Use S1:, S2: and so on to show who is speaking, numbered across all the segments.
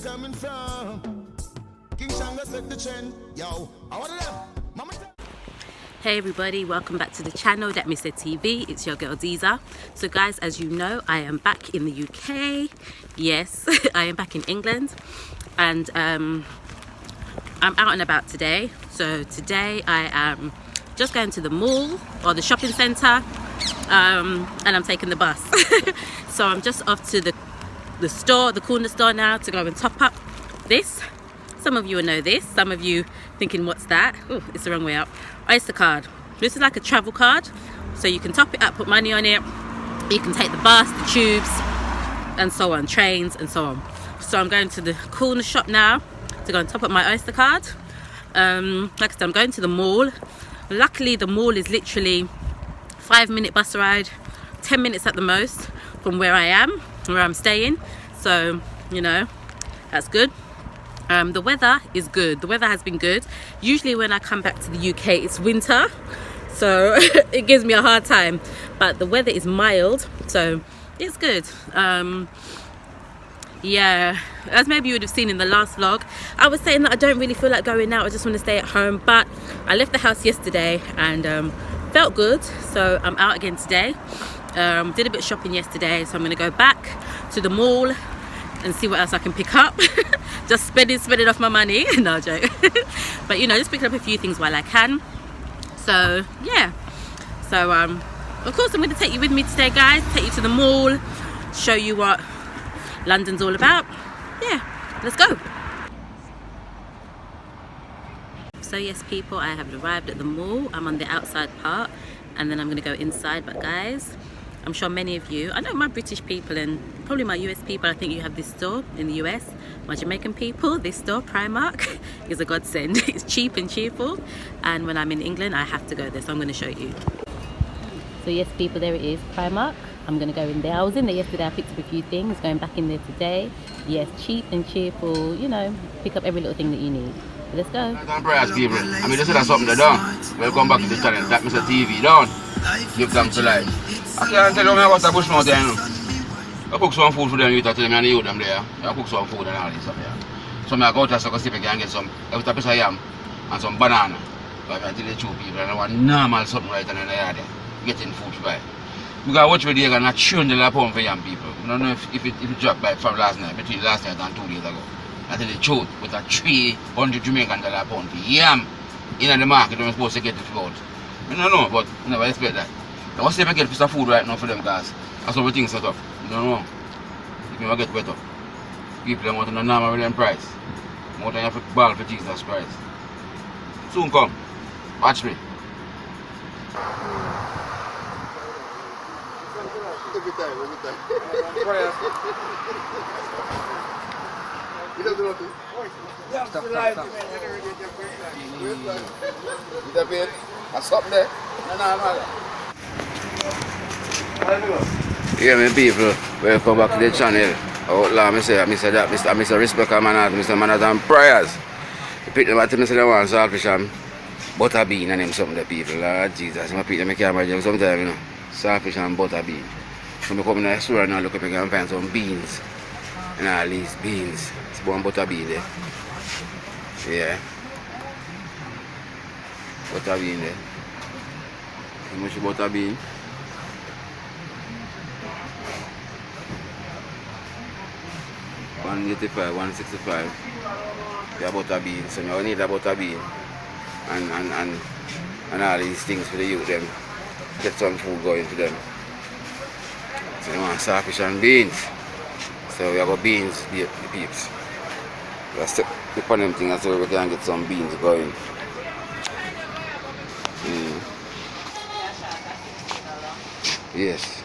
S1: coming from. King Shango set the trend. Yo, I want them. Mama.
S2: Hey everybody, welcome back to the channel, datmisehtv. It's your girl Deezer. So guys, as you know, I am back in the UK. Yes, I am back in England, and I'm out and about today. So today I am just going to the mall or the shopping centre, and I'm taking the bus. So I'm just off to the store, the corner store now, to go and top up this. Some of you will know this, some of you thinking what's that? Oh, it's the wrong way up. Oyster card. This is like a travel card, so you can top it up, put money on it, you can take the bus, the tubes and so on, trains and so on. So I'm going to the corner shop now to go and top up my Oyster card. Like I said, I'm going to the mall. Luckily the mall is literally 5-minute bus ride, 10 minutes at the most from where I am, where I'm staying. So, you know, that's good. The weather is good. The weather has been good. Usually when I come back to the UK, it's winter, so it gives me a hard time. But the weather is mild, so it's good. Yeah, as maybe you would have seen in the last vlog, I was saying that I don't really feel like going out. I just want to stay at home. But I left the house yesterday and felt good, so I'm out again today. Did a bit of shopping yesterday, so I'm going to go back to the mall and see what else I can pick up. Just spend it off my money. No joke. But you know, just picking up a few things while I can. So yeah, so of course I'm going to take you with me today, guys. Take you to the mall, show you what London's all about. Yeah, let's go. So yes people, I have arrived at the mall. I'm on the outside part and then I'm going to go inside. But guys, I'm sure many of you, I know my British people and probably my US people, I think you have this store in the US. My Jamaican people, this store, Primark, is a godsend. It's cheap and cheerful, and when I'm in England I have to go there, so I'm going to show you. So yes people, there it is, Primark. I'm going to go in there. I was in there yesterday, I picked up a few things, going back in there today. Yes, cheap and cheerful, you know, pick up every little thing that you need. So let's go.
S3: People, I mean, this is something they done. Welcome back to the channel, datmisehtv, done. Give thanks to life. I can't tell you about the bush mountain. I cook some food for them, you tell them I need them there. I cook some food and all this stuff there. So I go to the city and get some, every piece of yam and some banana. But I tell the two people, and I want normal something right in the yard there, getting food to buy. Because watch where they're going to change the pound for young people. I don't know if it dropped by from last night, between last night and 2 days ago. I tell the truth, with a $300 Jamaican pound for yam in the market, I'm supposed to get it out. I don't know, but I never expect that. I want to see if I get a piece of food right now for them guys. That's how things set up. I don't know. If you get better. People want to know normal with them price. More than you have to ball for Jesus Christ. Soon come. Watch me.
S4: Every time. You don't do nothing? Stop. You don't pay it? What's up there? No.
S3: Yeah, my people, welcome back to the channel. Outlaw, I say that, Mr. Respect and Manners and Prayers. You pick them at me, say they want saltfish and butter bean and them something, the people. Lord Jesus, I pick them, I can't imagine sometimes, you know. Saltfish and butter bean. So I come in the store and I look up and find some beans. And all these beans. It's one butter bean there. Yeah. Butter bean there. How much butter bean? $185, $165. The butter bean. So now I need a butter bean and all these things for the youth them. Get some food going for them. So they want saltfish and beans. So we have got beans, the peeps. Let's stick on them things so we can get some beans going. Yes.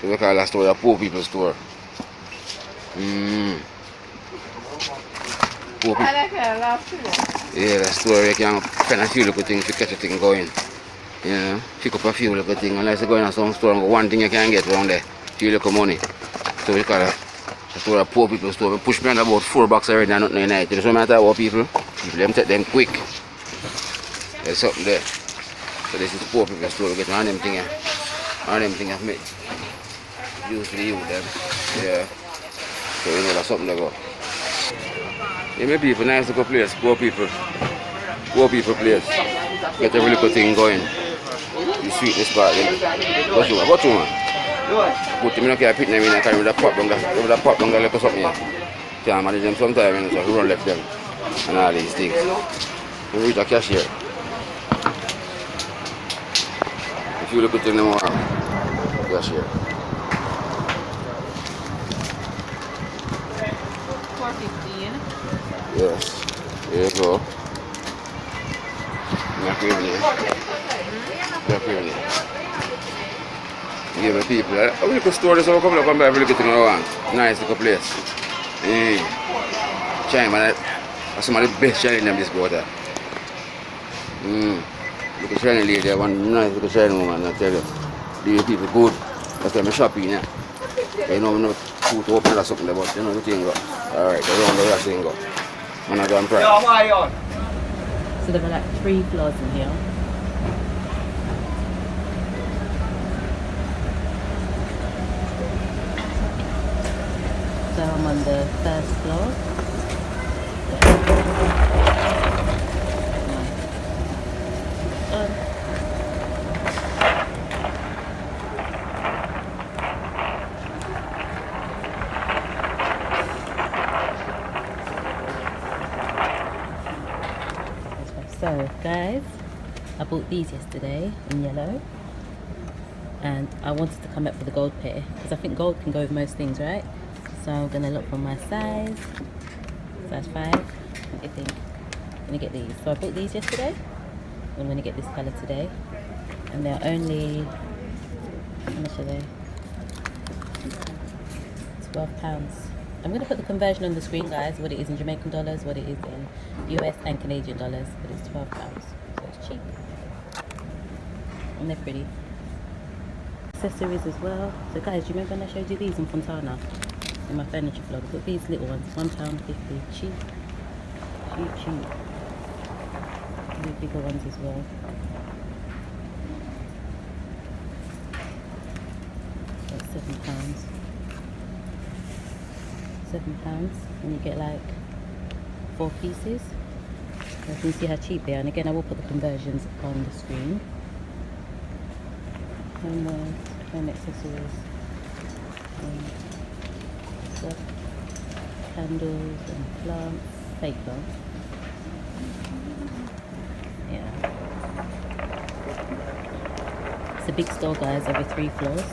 S3: So we call that store a poor people's store. Poor people. Yeah, that store you can find a few little things to catch a thing going. You know, pick up a few little things. Unless you go in some store and go one thing you can get around there. Few little money. So we call it a store a poor people's store. We push me on about 4 bucks already and nothing in the night. There's no matter what people. People them take them quick. There's something there. So this is the poor people's store. We get on them things. On them things I've made. Use for the youth them. Yeah. So you know that's something they go. Yeah, my people, nice little place, poor people place. Get every little thing going. The sweetness part, then. What you man? But I don't care put them in a car with a pop down the like something here. Can't manage them sometimes, so we run left them. And all these things. We reach a cashier. If you look at them more, cashier.
S2: $4.50.
S3: Yes. There you go. Yeah, my people. I will go store this over, come and buy every little thing I want. Nice little place. China, man. That's some of the best China in them this water. Look at China lady, one nice little China woman, I tell you. These people good. That's why I'm shopping here. You know, I'm not food to open or something, but you know the thing go. Alright, the round the thing go. Man, I go and try.
S2: So there were like 3 floors in here. So I'm on the 1st floor. So guys, I bought these yesterday in yellow, and I wanted to come back for the gold pair because I think gold can go with most things, right? So I'm gonna look for my size 5. What do you think? I'm gonna get these. So I bought these yesterday. I'm gonna get this color today, and they're only, how much are they? £12. I'm going to put the conversion on the screen, guys, what it is in Jamaican dollars, what it is in US and Canadian dollars, but it's £12, so it's cheap. And they're pretty. Accessories as well. So guys, do you remember when I showed you these in Fontana? In my furniture vlog? I've got these little ones, £1.50, cheap. Cheap. These bigger ones as well. That's £7. £7, and you get like 4 pieces. So you can see how cheap they are, and again I will put the conversions on the screen. Home accessories, stuff, candles and plants, paper. Yeah, it's a big store, guys, over 3 floors.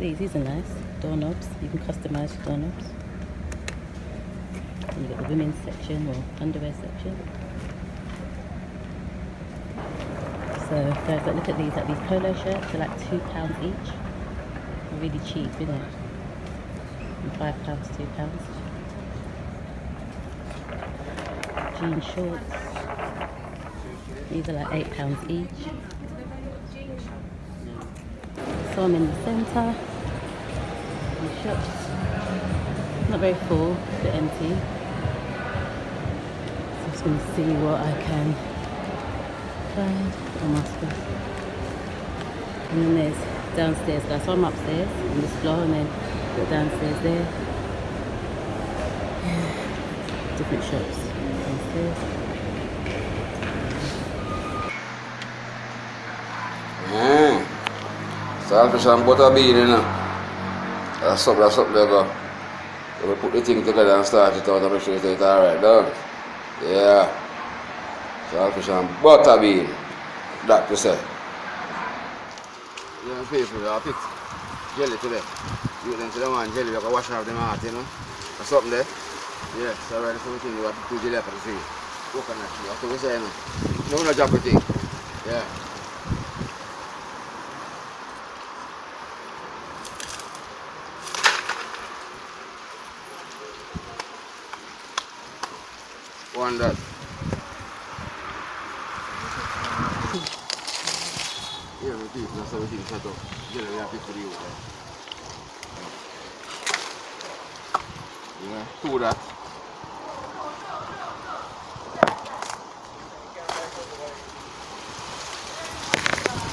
S2: These are nice. Doorknobs, you can customize your doorknobs. And you've got the women's section or underwear section. So guys, look at these, like these polo shirts, they're like £2 each. They're really cheap, isn't it? And £5, £2. Jean shorts. These are like £8 each. So I'm in the centre. Shops. Not very full, a bit empty. So I'm just going to see what I can find on my stuff. And then there's downstairs, guys. So I'm upstairs on this floor, and then go downstairs there. Yeah. Different shops downstairs.
S3: Saltfish and butter bean, you know. That's up there, go. So we put the thing together and start it out and make sure it's alright, done. Yeah. Saltfish and butter bean. That to say. Yeah, people, I picked jelly today. You them to the man jelly, you can wash off them out, you know. That's something there. Yes, alright, so we think you have to do jelly for the tree. Coconut tree, that's what we say, you know. No drop a thing. Yeah. One that. Yeah, my people, that's how we think set up. Jelly we have to for you. Yeah, 2 that.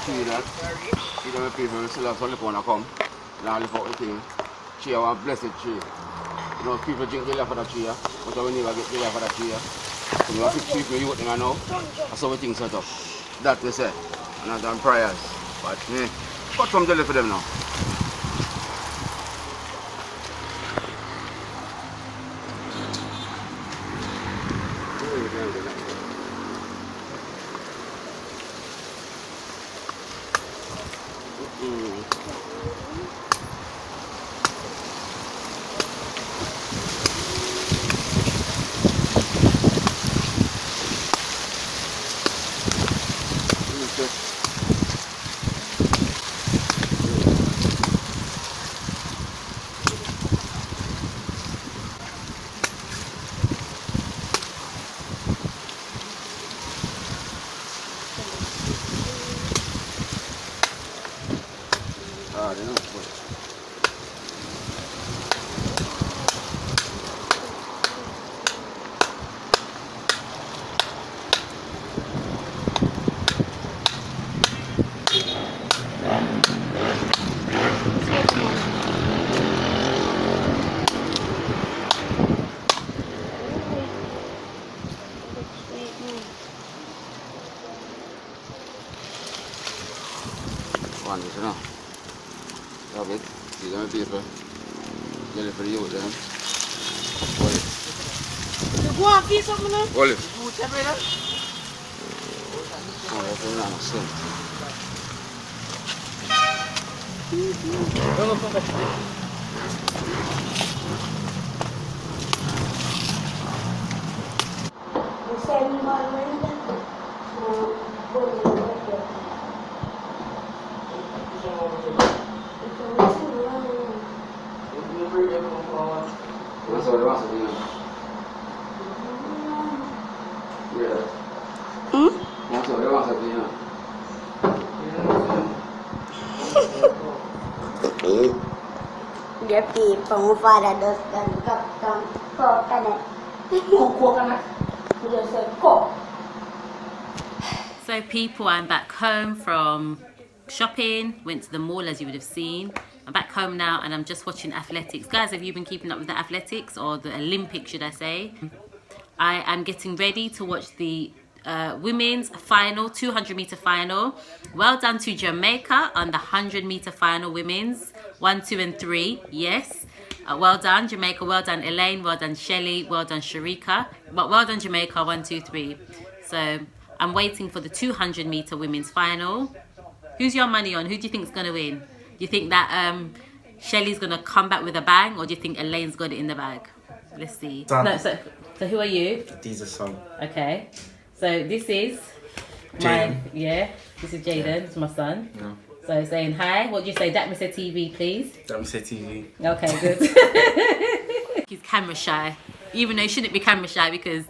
S3: 3 that. You know, my people, we still have some people wanna come. Now lift out the thing. Tree, I want blessed tree. You know, people drink jelly for the tree. But we never get together for that year. So we have to treat the youth them now. That's how we things set up. That we say. And I've done prayers. But cut some jelly for them now. One is enough. Have it. See them paper. Jelly for the youth then. Hold it.
S5: You go and feed something now?
S3: Hold it.
S5: You tell me that?
S3: Oh, that's very nice.
S5: Don't go for
S3: That's what it wants to be. Yeah. That's what it wants to be.
S6: The people father does cook.
S2: So people, I'm back home from shopping, went to the mall as you would have seen. I'm back home now and I'm just watching athletics. Guys, have you been keeping up with the athletics, or the Olympics should I say? I am getting ready to watch the women's final, 200 meter final. Well done to Jamaica on the 100 meter final women's, 1, 2 and 3, yes. Well done Jamaica, well done Elaine, well done Shelley, well done Sharika, but well done Jamaica, 1, 2, 3. So I'm waiting for the 200 meter women's final. Who's your money on? Who do you think is going to win? Do you think that Shelley's going to come back with a bang, or do you think Elaine's got it in the bag? Let's see. No, so who are you?
S7: Deezer son.
S2: Okay. So this is
S7: Jaden.
S2: This is Jaden.
S7: Yeah.
S2: It's my son.
S7: Yeah.
S2: So saying hi. What do you say? datmisehtv, please.
S7: datmisehtv.
S2: Okay, good. He's camera shy, even though he shouldn't be camera shy because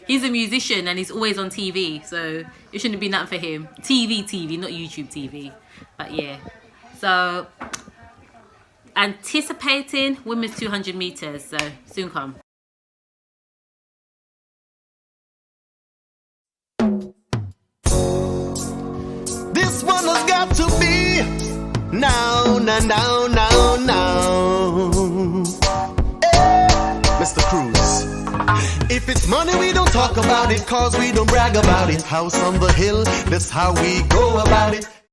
S2: he's a musician and he's always on TV. So it shouldn't be nothing for him. TV, not YouTube TV. But yeah. So anticipating women's 200 meters. So soon come.
S1: This one has got to be now. Hey, Mr. Cruz. If it's money, we don't talk about it, cause we don't brag about it. House on the hill, that's how we go about it.